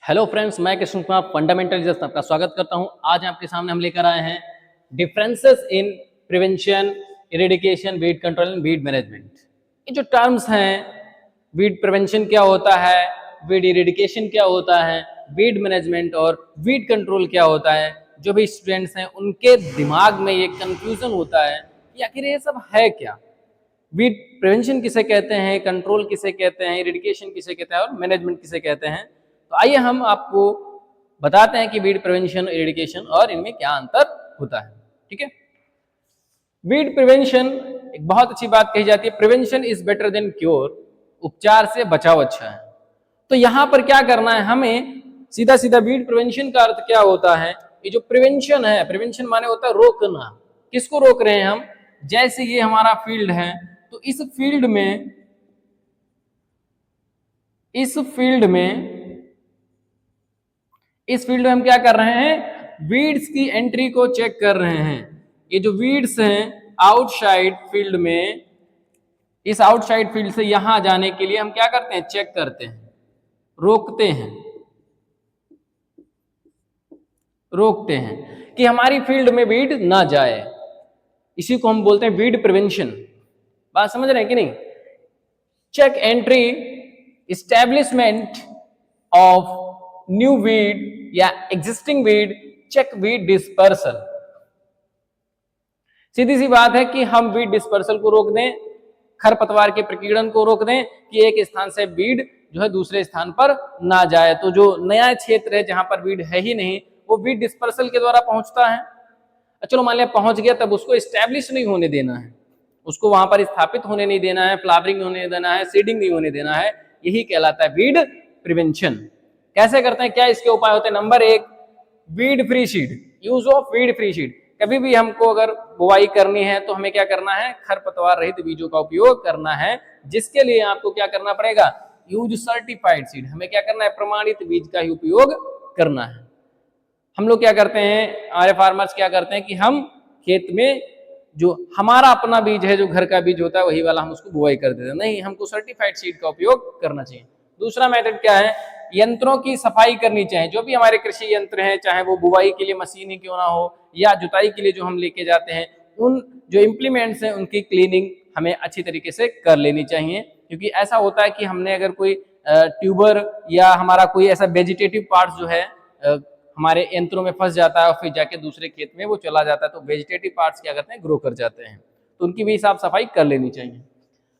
Hello friends, मैं Krishna Kumar fundamental result आपका स्वागत करता हूं। आज आपके सामने हम लेकर आए हैं differences in prevention, eradication, weed control and weed management. ये जो टर्म्स हैं, वीड प्रिवेंशन क्या होता है, वीड इरेडिकेशन क्या होता है, वीड मैनेजमेंट और वीड कंट्रोल क्या होता है, जो भी स्टूडेंट्स हैं उनके दिमाग में ये कंफ्यूजन होता है कि आखिर ये सब है क्या। वीड प्रिवेंशन किसे कहते हैं, कंट्रोल किसे कहते हैं, इरिडिकेशन किसे कहते हैं और मैनेजमेंट किसे कहते हैं। तो आइए हम आपको बताते हैं कि वीड प्रिवेंशन, इरिडिकेशन और इनमें क्या अंतर होता है। ठीक है, वीड प्रिवेंशन एक बहुत अच्छी बात कही जाती है, prevention is better than cure, उपचार से बचाव अच्छा है। तो यहां पर क्या करना है हमें, सीधा सीधा वीड प्रिवेंशन का अर्थ क्या होता है। ये जो प्रिवेंशन है, प्रिवेंशन माने होता है रोकना। किसको रोक रहे हैं हम, जैसे ये हमारा फील्ड है, तो इस फील्ड में हम क्या कर रहे हैं, वीड्स की एंट्री को चेक कर रहे हैं। ये जो वीड्स हैं आउटसाइड फील्ड में, इस आउटसाइड फील्ड से यहां जाने के लिए हम क्या करते हैं, चेक करते हैं, रोकते हैं कि हमारी फील्ड में वीड ना जाए। इसी को हम बोलते हैं वीड प्रिवेंशन। बात समझ रहे हैं कि नहीं। Check entry, establishment of new weed या existing weed, check weed dispersal. सीधी सी बात है कि हम वीड डिस्पर्सल को रोक दें, खरपतवार के प्रकीर्णन को रोक दें कि एक स्थान से वीड जो है दूसरे स्थान पर ना जाए। तो जो नया क्षेत्र है जहां पर वीड है ही नहीं, वो वीड डिस्पर्सल के द्वारा पहुंचता है। चलो मान लिया पहुंच गया, तब उसको एस्टैब्लिश नहीं होने देना है, उसको वहां पर स्थापित होने नहीं देना है, फ्लावरिंग होने देना है, सीडिंग नहीं होने देना है। यही कहलाता है वीड प्रिवेंशन। कैसे करते हैं, क्या इसके उपाय होते हैं। Number 1, weed free seed, use of weed free seed. कभी भी हमको अगर बुवाई करनी है तो हमें क्या करना है, खरपतवार रहित बीजों का उपयोग करना है, जिसके लिए आपको क्या करना पड़ेगा, यूज सर्टिफाइड सीड। हमें क्या करना है, प्रमाणित बीज का ही उपयोग करना है। हम लोग क्या करते हैं, हमारे फार्मर्स क्या करते हैं कि हम खेत में जो हमारा अपना बीज है, जो घर का बीज होता है, वही वाला हम उसको बुवाई कर देते हैं। नहीं, हमको सर्टिफाइड सीड का उपयोग करना चाहिए। दूसरा मेथड क्या है, यंत्रों की सफाई करनी चाहिए। जो भी हमारे कृषि यंत्र हैं, चाहे वो बुवाई के लिए मशीन ही क्यों ना हो या जुताई के लिए जो हम लेके जाते हैं, उन जो इम्प्लीमेंट्स हैं उनकी क्लीनिंग हमें अच्छी तरीके से कर लेनी चाहिए। क्योंकि ऐसा होता है कि हमने अगर कोई ट्यूबर या हमारा कोई ऐसा वेजिटेटिव पार्ट जो है हमारे यंत्रों में फंस जाता है और फिर जाके दूसरे खेत में वो चला जाता है, तो वेजिटेटिव पार्ट्स क्या करते हैं, ग्रो कर जाते हैं। तो उनकी भी साफ सफाई कर लेनी चाहिए।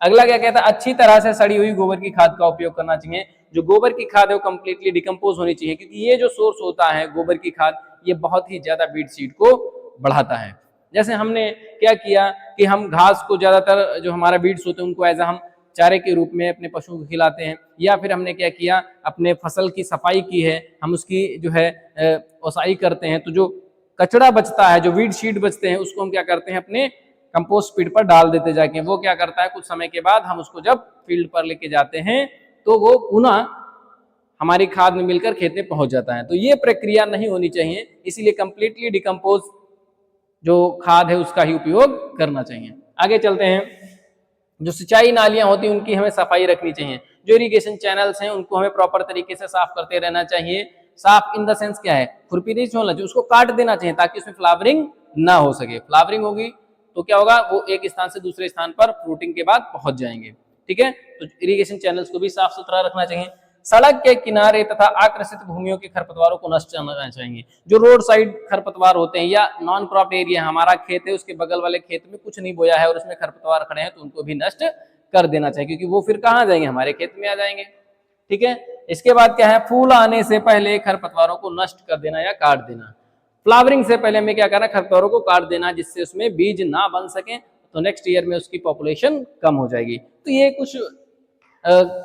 अगला क्या कहता है, अच्छी तरह से सड़ी हुई गोबर की खाद का उपयोग करना चाहिए। जो गोबर की खाद है वो कंप्लीटली डिकम्पोज होनी चाहिए, क्योंकि ये जो सोर्स होता है गोबर की खाद, ये बहुत ही ज्यादा बीड सीड को बढ़ाता है। जैसे हमने क्या किया कि हम घास को ज्यादातर जो हमारा बीड्स होते हैं उनको एज हम चारे के रूप में अपने पशुओं को खिलाते हैं, या फिर हमने क्या किया, अपने फसल की सफाई की है, हम उसकी जो है ओसाई करते हैं। तो जो कचरा बचता है, जो वीड शीट बचते हैं, उसको हम क्या करते हैं, अपने कंपोस्ट पीट पर डाल देते जाके। वो क्या करता है, कुछ समय के बाद हम उसको जब फील्ड पर लेके जाते हैं तो वो पुनः हमारी खाद में मिलकर खेत में पहुंच जाता है। तो ये प्रक्रिया नहीं होनी चाहिए, इसीलिए कंप्लीटली डिकम्पोज जो खाद है उसका ही उपयोग करना चाहिए। आगे चलते हैं। जो सिंचाई नालियां होती हैं उनकी हमें सफाई रखनी चाहिए। जो इरिगेशन चैनल्स हैं उनको हमें प्रॉपर तरीके से साफ करते रहना चाहिए। साफ इन द सेंस क्या है, खुरपी नहीं छोड़ना चाहिए, उसको काट देना चाहिए ताकि उसमें फ्लावरिंग ना हो सके। फ्लावरिंग होगी तो क्या होगा, वो एक स्थान से दूसरे स्थान पर फ्रूटिंग के बाद पहुंच जाएंगे। ठीक है, तो इरिगेशन चैनल्स को भी साफ सुथरा रखना चाहिए। सड़क के किनारे तथा आकर्षित भूमियों के खरपतवारों को नष्ट करना चाहिए। जो रोड साइड खरपतवार होते हैं या नॉन क्रॉप एरिया, हमारा खेत है उसके बगल वाले खेत में कुछ नहीं बोया है और उसमें खरपतवार खड़े हैं, तो उनको भी नष्ट कर देना चाहिए, क्योंकि वो फिर कहाँ जाएंगे, हमारे खेत में आ जाएंगे। ठीक है, इसके बाद क्या है, फूल आने से पहले खरपतवारों को नष्ट कर देना या काट देना। फ्लावरिंग से पहले हमें क्या करना है, खरपतवारों को काट देना, जिससे उसमें बीज ना बन सके, तो नेक्स्ट ईयर में उसकी पॉपुलेशन कम हो जाएगी। तो ये कुछ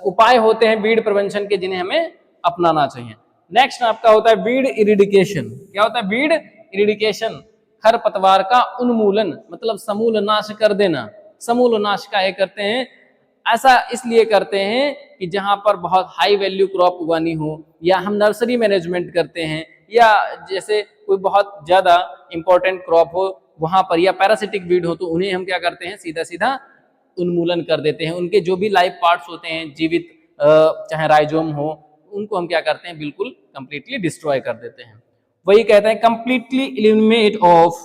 उपाय होते हैं वीड प्रिवेंशन के, जिन्हें हमें अपनाना चाहिए। नेक्स्ट आपका होता है वीड इरिडिकेशन। क्या होता है वीड इरिडिकेशन, खरपतवार का उन्मूलन, मतलब समूल नाश कर देना। समूल नाश का करते हैं, ऐसा इसलिए करते हैं कि जहां पर बहुत हाई वैल्यू क्रॉप उगानी हो, या हम नर्सरी मैनेजमेंट करते हैं, या जैसे कोई बहुत ज्यादा इंपॉर्टेंट क्रॉप हो वहां पर, या पैरासिटिक वीड हो, तो उन्हें हम क्या करते हैं, सीधा सीधा उन्मूलन कर देते हैं। उनके जो भी लाइफ पार्ट्स होते हैं जीवित, चाहे राइजोम हो, उनको हम क्या करते हैं, बिल्कुल कंप्लीटली डिस्ट्रॉय कर देते हैं। वही कहते हैं completely eliminate of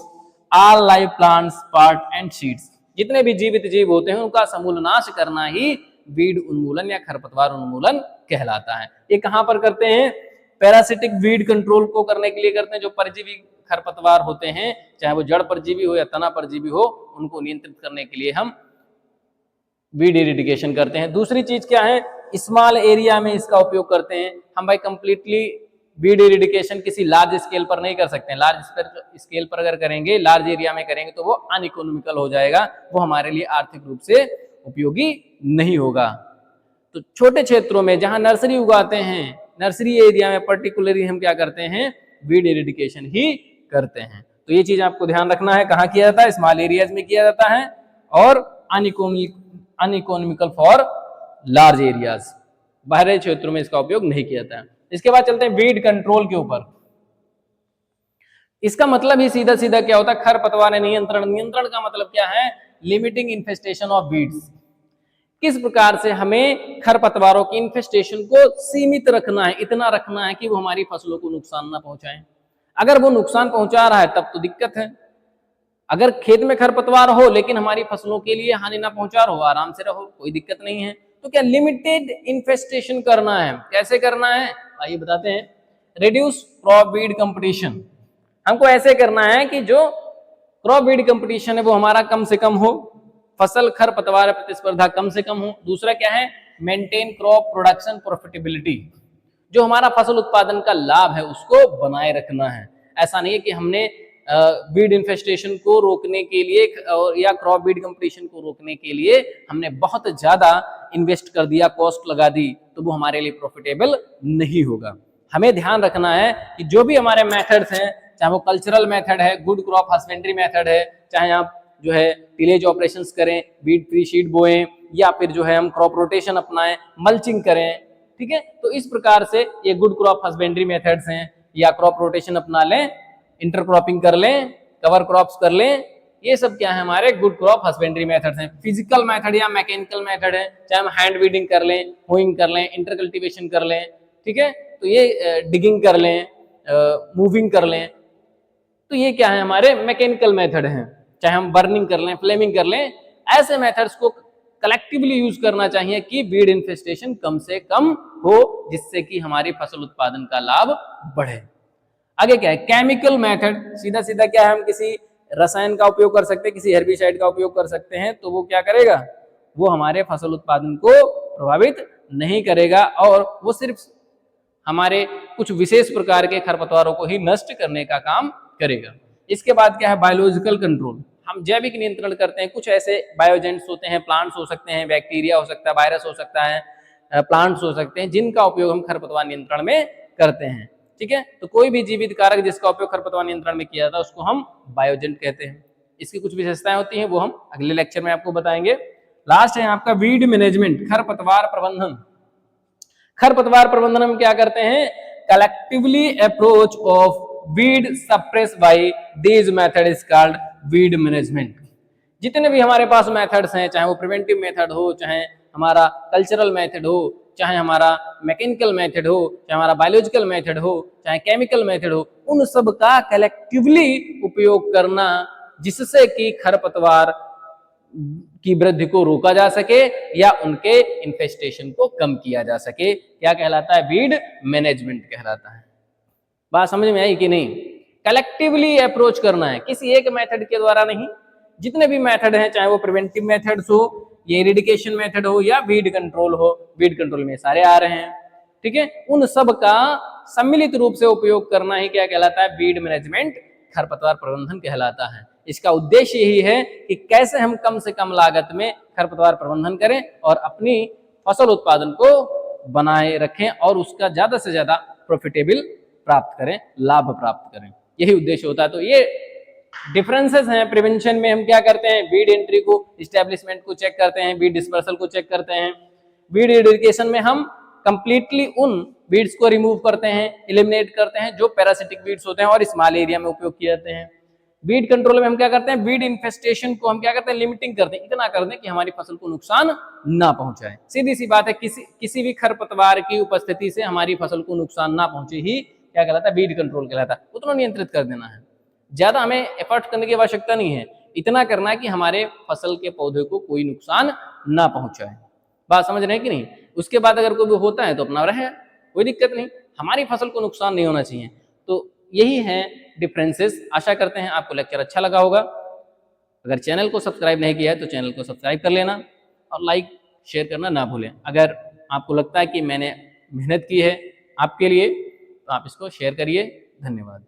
all live plants part and seeds. जितने भी जीवित जीव होते हैं उनका समूल नाश करना ही वीड उन्मूलन या खरपतवार उन्मूलन कहलाता है। ये कहां पर करते हैं, पैरासिटिक वीड कंट्रोल को करने के लिए करते हैं। जो परजीवी खरपतवार होते हैं, चाहे वो जड़ परजीवी हो या तना परजीवी हो, उनको नियंत्रित करने के लिए हम वीड इरिडिकेशन करते हैं। दूसरी चीज क्या है, स्मॉल एरिया में इसका उपयोग करते हैं हम भाई। कंप्लीटली वीड इरिडिकेशन किसी लार्ज स्केल पर नहीं कर सकते हैं। लार्ज स्केल पर अगर करेंगे, लार्ज एरिया में करेंगे तो वो अनइकोनॉमिकल हो जाएगा, वो हमारे लिए आर्थिक रूप से उपयोगी नहीं होगा। तो छोटे क्षेत्रों में जहां नर्सरी उगाते हैं, नर्सरी एरिया में पर्टिकुलरली हम क्या करते हैं, वीड इरिडिकेशन ही करते हैं। तो ये चीज आपको ध्यान रखना है, कहां किया जाता है, स्मॉल एरियाज में किया जाता है और अनइकोनॉमिकल फॉर लार्ज एरियाज, बाहरी क्षेत्रों में इसका उपयोग नहीं किया जाता है। इसके बाद चलते हैं वीड कंट्रोल के ऊपर। इसका मतलब ही सीधा सीधा क्या होता है, खरपतवार नियंत्रण। नियंत्रण का मतलब क्या है, लिमिटिंग इन्फेस्टेशन ऑफ वीड्स। किस प्रकार से हमें खरपतवारों की इन्फेस्टेशन को सीमित रखना है, इतना रखना है कि वो हमारी फसलों को नुकसान ना पहुंचाएं। अगर वो नुकसान पहुंचा रहा है तब तो दिक्कत है। अगर खेत में खरपतवार हो लेकिन हमारी फसलों के लिए हानि ना पहुंचा रहो, आराम से रहो, कोई दिक्कत नहीं है। तो क्या लिमिटेड इन्फेस्टेशन करना है, कैसे करना है आइए बताते हैं। रिड्यूस क्रॉप वीड कंपटीशन, हमको ऐसे करना है कि जो क्रॉप वीड कंपटीशन है वो हमारा कम से कम हो, फसल खरपतवार प्रतिस्पर्धा कम से कम हो। दूसरा क्या है, मेंटेन क्रॉप प्रोडक्शन प्रॉफिटेबिलिटी, जो हमारा फसल उत्पादन का लाभ है उसको बनाए रखना है। ऐसा नहीं है कि हमने वीड इन्फेस्टेशन को रोकने के लिए या क्रॉप वीड कंपटीशन को रोकने के लिए हमने बहुत ज्यादा इन्वेस्ट कर दिया, कॉस्ट लगा दी, तो वो हमारे लिए प्रॉफिटेबल नहीं होगा। हमें ध्यान रखना है कि जो भी हमारे मेथड्स हैं, चाहे वो कल्चरल मेथड है, गुड क्रॉप हस्बेंड्री मेथड है, चाहे आप जो है टिलेज ऑपरेशंस करें, वीड फ्री सीड बोएं, या फिर जो है हम क्रॉप रोटेशन अपनाएं, मल्चिंग करें, ठीक है। तो इस प्रकार से ये गुड क्रॉप हस्बेंड्री मेथड्स हैं, या क्रॉप रोटेशन अपना लें, इंटरक्रॉपिंग कर लें, कवर क्रॉप्स कर लें, ये सब क्या है हमारे गुड क्रॉप हस्बेंड्री मेथड्स हैं। फिजिकल मेथड या मैकेनिकल मेथड है, चाहे हम हैंड वीडिंग कर लें, होइंग कर लें, इंटरकल्टिवेशन कर लें, ठीक है। तो ये डिगिंग कर लें, मूविंग कर लें, तो ये क्या है हमारे मैकेनिकल मेथड हैं। चाहे हम बर्निंग कर लें, फ्लेमिंग कर लें, ऐसे मेथड्स को कलेक्टिवली यूज करना चाहिए कि वीड इन्फेस्टेशन कम से कम हो, जिससे कि हमारी फसल उत्पादन का लाभ बढ़े। आगे क्या है, केमिकल मेथड। सीधा सीधा क्या है, हम किसी रसायन का उपयोग कर सकते हैं, किसी हेर्बिसाइड का उपयोग कर सकते हैं, तो वो क्या करेगा, वो हमारे फसल उत्पादन को प्रभावित नहीं करेगा और वो सिर्फ हमारे कुछ विशेष प्रकार के खरपतवारों को ही नष्ट करने का काम करेगा। इसके बाद क्या है, बायोलॉजिकल कंट्रोल। हम जैविक नियंत्रण करते हैं। कुछ ऐसे बायोजेंट्स होते हैं, प्लांट्स हो सकते हैं, बैक्टीरिया हो सकता है, वायरस हो सकता है, प्लांट्स हो सकते हैं, जिनका उपयोग हम खरपतवार नियंत्रण में करते हैं, ठीक है। तो कोई भी जीवित कारक जिसका उपयोग खरपतवार नियंत्रण में किया जाता है उसको हम बायोजेंट कहते हैं। इसकी कुछ विशेषताएं होती हैं, वो हम अगले लेक्चर में आपको बताएंगे। लास्ट है आपका वीड मैनेजमेंट, खरपतवार प्रबंधन। खरपतवार प्रबंधन हम क्या करते हैं, collectively approach of weed suppress by these method is called weed management. जितने भी हमारे पास मेथड्स हैं, चाहे वो प्रिवेंटिव मेथड हो, चाहे हमारा कल्चरल मेथड हो, चाहे हमारा मैकेनिकल मेथड हो, चाहे हमारा बायोलॉजिकल मेथड हो, चाहे केमिकल मेथड हो, उन सब का कलेक्टिवली उपयोग करना, जिससे कि खरपतवार की वृद्धि को रोका जा सके या उनके इन्फेस्टेशन को कम किया जा सके, क्या कहलाता है, वीड मैनेजमेंट कहलाता है। बात समझ में आई कि नहीं। कलेक्टिवली अप्रोच करना है, किसी एक मेथड के द्वारा नहीं। जितने भी मेथड हैं, चाहे वो प्रिवेंटिव मेथड्स हो, ये इरिडिकेशन मेथड हो या वीड कंट्रोल हो, वीड कंट्रोल में सारे आ रहे हैं, ठीक है, उन सब का सम्मिलित रूप से उपयोग करना ही क्या कहलाता है, वीड मैनेजमेंट, खरपतवार प्रबंधन कहलाता है। इसका उद्देश्य यही है कि कैसे हम कम से कम लागत में खरपतवार प्रबंधन करें और अपनी फसल उत्पादन को बनाए रखें और उसका ज्यादा से ज्यादा प्रॉफिटेबल प्राप्त करें, लाभ प्राप्त करें, यही उद्देश्य होता है। तो ये डिफरेंसेस हैं। प्रिवेंशन में हम क्या करते हैं, वीड एंट्री को, इस्टेब्लिशमेंट को चेक करते हैं, वीड डिस्पर्सल को चेक करते हैं। वीड इरिडिकेशन में हम कंप्लीटली उन वीड्स को रिमूव करते हैं, एलिमिनेट करते हैं जो पैरासिटिक वीड्स होते हैं और स्मॉल एरिया में उपयोग किए जाते हैं। वीड कंट्रोल में हम क्या करते हैं, वीड इन्फेस्टेशन को हम क्या करते हैं, लिमिटिंग करते हैं, इतना कर दें कि हमारी फसल को नुकसान ना पहुंचाए। सीधी सी बात है, किसी भी खरपतवार की उपस्थिति से हमारी फसल को नुकसान ना पहुंचे ही क्या कहलाता है, वीड कंट्रोल कहलाता है। उतना नियंत्रित कर देना है, ज्यादा हमें एफर्ट करने की आवश्यकता नहीं है, इतना करना है कि हमारे फसल के पौधे को कोई नुकसान ना पहुंचाए। बात समझ रहे हैं कि नहीं। उसके बाद अगर कोई भी होता है तो अपना रहे, कोई दिक्कत नहीं, हमारी फसल को नुकसान नहीं होना चाहिए। तो यही है डिफरेंसेस। आशा करते हैं आपको लेक्चर अच्छा लगा होगा। अगर चैनल को सब्सक्राइब नहीं किया है तो चैनल को सब्सक्राइब कर लेना और लाइक शेयर करना ना भूलें। अगर आपको लगता है कि मैंने मेहनत की है आपके लिए तो आप इसको शेयर करिए। धन्यवाद।